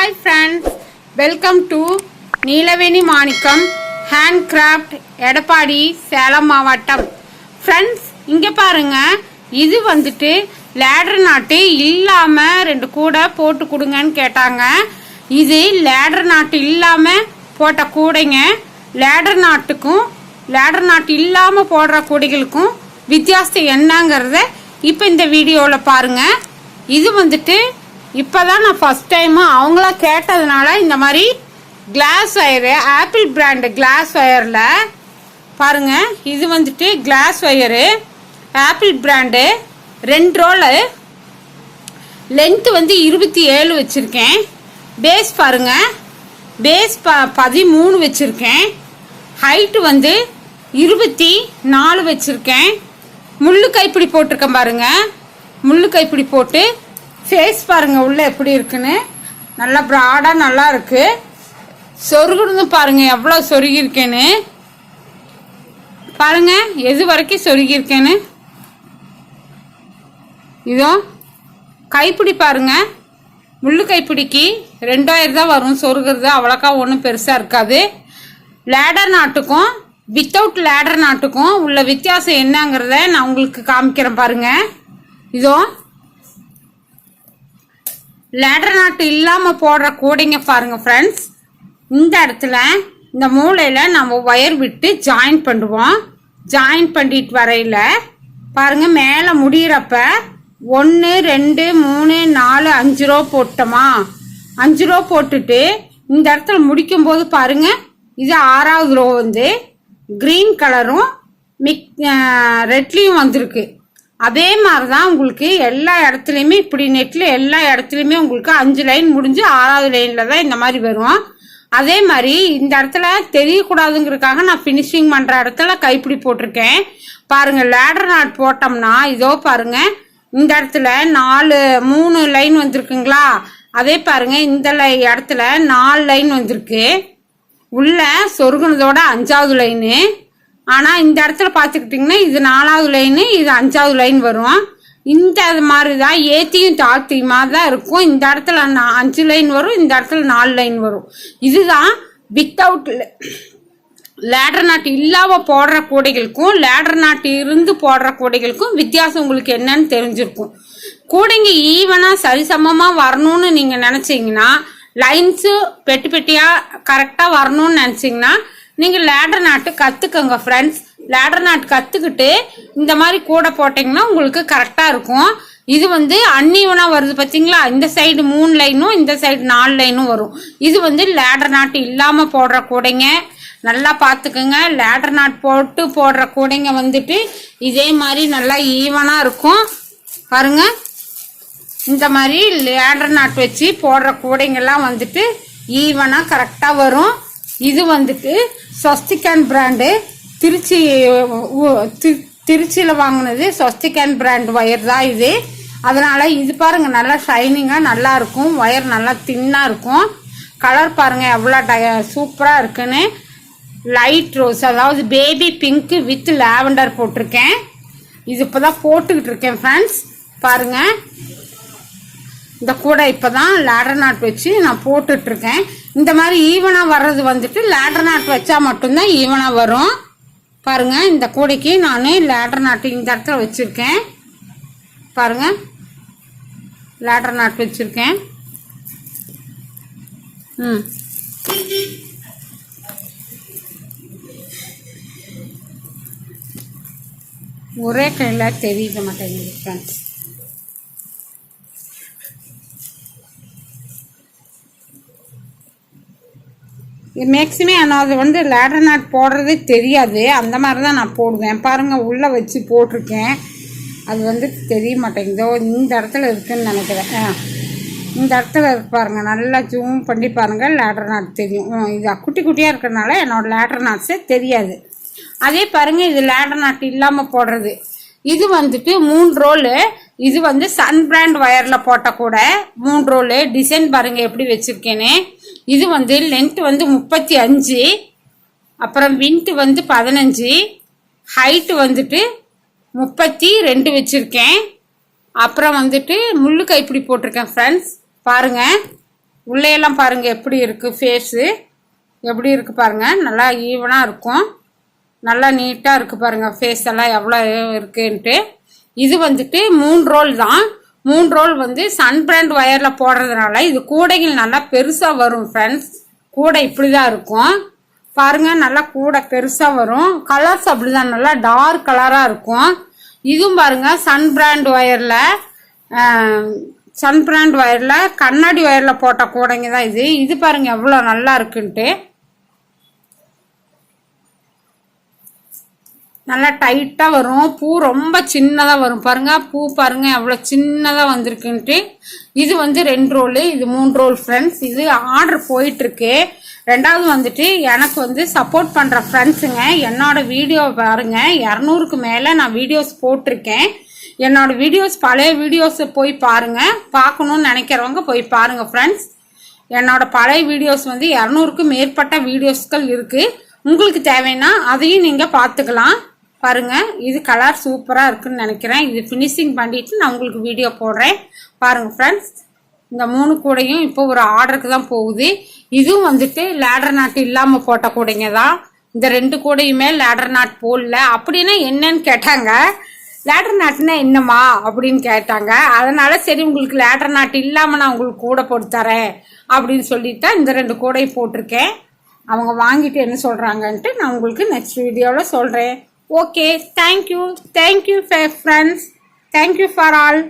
Hi friends, welcome to Neelaveni Manickam handcraft, Edappadi, Salem மாவட்டம். Friends, இங்கே பாருங்கள், இது வந்துட்டு லேடர் நாட்டு இல்லாமல் 2 கூடை போட்டு கொடுங்கன்னு கேட்டாங்க. இது லேடர் நாட்டு இல்லாமல் போட்ட கூடைங்க. லேடர் நாட்டு இல்லாமல் போடுற கூடைகளுக்கும் வித்தியாசம் என்னங்கிறத இப்போ இந்த வீடியோவில் பாருங்கள். இது வந்துட்டு இப்போ தான் நான் ஃபஸ்ட் டைமு அவங்கள கேட்டதுனால இந்த மாதிரி glass wire, Apple brand glass ஒயரில் பாருங்கள். இது வந்துட்டு glass wire, Apple brand, 2 roll, length வந்து 27 வச்சுருக்கேன். பேஸ் பாருங்கள், பேஸ் 13 வச்சுருக்கேன். ஹைட்டு வந்து 24 வச்சுருக்கேன். முள்ளு கைப்பிடி போட்டிருக்கேன் பாருங்கள். முள்ளு கைப்பிடி போட்டு ஃபேஸ் பாருங்கள் உள்ளே எப்படி இருக்குன்னு. நல்லா ப்ராடாக நல்லா இருக்குது. சொருகுன்னு பாருங்கள் எவ்வளோ சொருகியிருக்கேன்னு பாருங்கள், எது வரைக்கும் சொருகியிருக்கேன்னு. இதோ கைப்பிடி பாருங்கள், முள்ளு கைப்பிடிக்கு 2000 தான் வரும். சொருகிறது அவ்வளோக்கா ஒன்றும் பெருசாக இருக்காது. லேடர் நாட்டுக்கும் வித்தவுட் லேடர் நாட்டுக்கும் உள்ள வித்தியாசம் என்னங்கிறத நான் உங்களுக்கு காமிக்கிறேன் பாருங்கள். இதோ லேடர் நாட்டு இல்லாமல் போடுற கூடைங்க பாருங்கள் ஃப்ரெண்ட்ஸ். இந்த இடத்துல இந்த மூலையில் நம்ம ஒயர் விட்டு ஜாயின் பண்ணுவோம். ஜாயின் பண்ணிட்டு வரையில் பாருங்கள், மேலே முடிகிறப்ப 1 2 3 4 5 ரோ போட்டோமா. 5 ரோ போட்டுட்டு இந்த இடத்துல முடிக்கும்போது பாருங்கள், இது 6வது ரோ வந்து க்ரீன் கலரும் ரெட்லேயும் வந்திருக்கு. அதே மாதிரி தான் உங்களுக்கு எல்லா இடத்துலையுமே இப்படி நெட்டில் எல்லா இடத்துலையுமே உங்களுக்கு 5 லைன் முடிஞ்சு 6வது லைனில் தான் இந்த மாதிரி வரும். அதே மாதிரி இந்த இடத்துல தெரியக்கூடாதுங்கிறதுக்காக நான் ஃபினிஷிங் பண்ணுற இடத்துல கைப்பிடி போட்டிருக்கேன் பாருங்கள். லேடர் நாட் போட்டோம்னா இதோ பாருங்கள், இந்த இடத்துல 3 லைன் வந்திருக்குங்களா. அதே பாருங்கள், இந்த இடத்துல 4 லைன் வந்திருக்கு. உள்ள சொருகுனதோட 5வது லைனு. ஆனால் இந்த இடத்துல பார்த்துக்கிட்டிங்கன்னா இது 4வது லைனு, இது 5வது லைன் வரும். இந்த மாதிரி தான் ஏத்தியும் தாழ்த்தியுமா தான் இருக்கும். இந்த இடத்துல 5 லைன் வரும், இந்த இடத்துல 4 லைன் வரும். இதுதான் வித்தவுட் லேடர் நாட்டு இல்லாமல் போடுற கூடைகளுக்கும் லேடர் நாட்டு இருந்து போடுற கூடைகளுக்கும் வித்தியாசம் உங்களுக்கு என்னன்னு தெரிஞ்சிருக்கும். கூடைங்க ஈவனாக சரிசமமாக வரணும்னு நீங்கள் நினச்சிங்கன்னா, லைன்ஸு பெட்டி பெட்டியாக கரெக்டாக வரணும்னு நினச்சிங்கன்னா நீங்கள் லேடர் நாட்டு கற்றுக்கோங்க ஃப்ரெண்ட்ஸ். லேடர் நாட்டு கற்றுக்கிட்டு இந்த மாதிரி கூடை போட்டிங்கன்னா உங்களுக்கு கரெக்டாக இருக்கும். இது வந்து அன்இவனாக வருது பார்த்தீங்களா. இந்த சைடு 3 லைனும் இந்த சைடு 4 லைனும் வரும். இது வந்து லேடர் நாட்டு இல்லாமல் போடுற கூடைங்க. நல்லா பார்த்துக்குங்க. லேடர் நாட் போட்டு போடுற கூடைங்க வந்துட்டு இதே மாதிரி நல்லா ஈவனாக இருக்கும் பாருங்கள். இந்த மாதிரி லேடர் நாட் வச்சு போடுற கூடைங்கெல்லாம் வந்துட்டு ஈவனாக கரெக்டாக வரும். இது வந்துட்டு ஸ்வஸ்திகன் பிராண்டு, திருச்சியில் வாங்கினது ஸ்வஸ்திகன் பிராண்டு ஒயர் தான் இது. அதனால் இது பாருங்கள் நல்லா ஷைனிங்காக நல்லா இருக்கும். ஒயர் நல்லா தின்னாக இருக்கும். கலர் பாருங்கள் எவ்வளோ சூப்பராக இருக்குன்னு. லைட் ரோஸ், அதாவது பேபி பிங்க்கு வித் லாவெண்டர் போட்டிருக்கேன். இது இப்போ தான் போட்டுக்கிட்டு இருக்கேன் ஃப்ரெண்ட்ஸ். பாருங்கள், இந்த கூடை இப்போ தான் லேடர் நாட் வச்சு நான் போட்டுட்ருக்கேன். இந்த மாதிரி ஈவனாக வர்றது வந்துட்டு லேடர் நாட் வச்சா மட்டும்தான் ஈவனாக வரும். பாருங்கள், இந்த கூடைக்கு நான் லேடர் நாட்டு இந்த இடத்துல வச்சுருக்கேன் பாருங்கள். லேடர் நாட் வச்சுருக்கேன். ஒரே கையில் தெரிய மாட்டேங்குது ஃப்ரெண்ட்ஸ். மேக்ஸிமம் ஆனால் வந்து லேடர் நாட் போடுறதே தெரியாது. அந்த மாதிரி தான் நான் போடுவேன். பாருங்கள், உள்ளே வச்சு போட்டிருக்கேன். அது வந்து தெரிய மாட்டேங்குதோ. இந்த இடத்துல இருக்குதுன்னு நினைக்கிறேன். இந்த இடத்துல இருக்கு பாருங்கள். நல்லா ஜூம் பண்ணி பாருங்கள், லேடர் நாட் தெரியும். இது குட்டி குட்டியாக இருக்கிறதுனால என்னோடய லேடர் நாட்ஸே தெரியாது. அதே பாருங்கள், இது லேடர் நாட் இல்லாமல் போடுறது. இது வந்துட்டு 3 ரோலு. இது வந்து சன் பிராண்ட் ஒயரில் போட்ட கூட 3 ரோலு. டிசைன் பாருங்கள் எப்படி வச்சுருக்கேன்னு. இது வந்து லென்த் வந்து 35, அப்புறம் வின்த்து வந்து 15, ஹைட்டு வந்துட்டு 32 வச்சுருக்கேன். அப்புறம் வந்துட்டு முள்ளு கைப்பிடி போட்டிருக்கேன் ஃப்ரெண்ட்ஸ். பாருங்கள், உள்ளேயெல்லாம் பாருங்கள் எப்படி இருக்குது ஃபேஸு எப்படி இருக்குது பாருங்கள். நல்லா ஈவனாக இருக்கும், நல்லா நீட்டாக இருக்குது பாருங்கள் ஃபேஸ் எல்லாம் எவ்வளோ இருக்குன்ட்டு. இது வந்துட்டு 3 ரோல் தான். 3 ரோல் வந்து சன் பிராண்ட் ஒயரில் போடுறதுனால இது கூடைகள் நல்லா பெருசாக வரும் ஃப்ரெண்ட்ஸ். கூடை இப்படி தான் இருக்கும் பாருங்கள், நல்லா கூடை பெருசாக வரும். கலர்ஸ் அப்படி தான் நல்லா டார்க் கலராக இருக்கும். இதுவும் பாருங்கள் சன் பிராண்ட் ஒயரில் கண்ணாடி ஒயரில் போட்ட கூடைங்க தான் இது. இது பாருங்கள் எவ்வளோ நல்லா இருக்குன்ட்டு. நல்லா டைட்டாக வரும். பூ ரொம்ப சின்னதாக வரும் பாருங்கள். பூ பாருங்கள் எவ்வளோ சின்னதாக வந்திருக்குன்ட்டு. இது வந்து 2 ரோலு, இது 3 ரோல் ஃப்ரெண்ட்ஸ். இது ஆர்டர் போயிட்டுருக்கு. ரெண்டாவது வந்துட்டு எனக்கு வந்து சப்போர்ட் பண்ணுற ஃப்ரெண்ட்ஸுங்க என்னோட வீடியோ பாருங்கள். 200க்கு மேலே நான் வீடியோஸ் போட்டிருக்கேன். என்னோட வீடியோஸ் பழைய வீடியோஸை போய் பாருங்கள். பார்க்கணுன்னு நினைக்கிறவங்க போய் பாருங்கள் ஃப்ரெண்ட்ஸ். என்னோட பழைய வீடியோஸ் வந்து 200க்கும் மேற்பட்ட வீடியோஸ்கள் இருக்குது. உங்களுக்கு தேவைன்னா அதையும் நீங்கள் பார்த்துக்கலாம் பாருங்கள். இது கலர் சூப்பராக இருக்குன்னு நினைக்கிறேன். இது ஃபினிஷிங் பண்ணிவிட்டு நான் உங்களுக்கு வீடியோ போடுறேன் பாருங்கள் ஃப்ரெண்ட்ஸ். இந்த 3 கூடையும் இப்போ ஒரு ஆர்டருக்கு தான் போகுது. இதுவும் வந்துட்டு லேடர் நாட் இல்லாமல் போட்ட கூடைங்க தான். இந்த 2 கூடையுமே லேடர் நாட் போடல. அப்படின்னா என்னன்னு கேட்டாங்க. லேடர் நாட்னா என்னம்மா அப்படின்னு கேட்டாங்க. அதனால சரி உங்களுக்கு லேடர் நாட் இல்லாமல் நான் உங்களுக்கு கூடை போட்டு தரேன் அப்படின்னு சொல்லிட்டு இந்த 2 கூடை போட்டிருக்கேன். அவங்க வாங்கிட்டு என்ன சொல்கிறாங்கன்ட்டு நான் உங்களுக்கு நெக்ஸ்ட் வீடியோவில் சொல்கிறேன். Okay, thank you friends, thank you for all.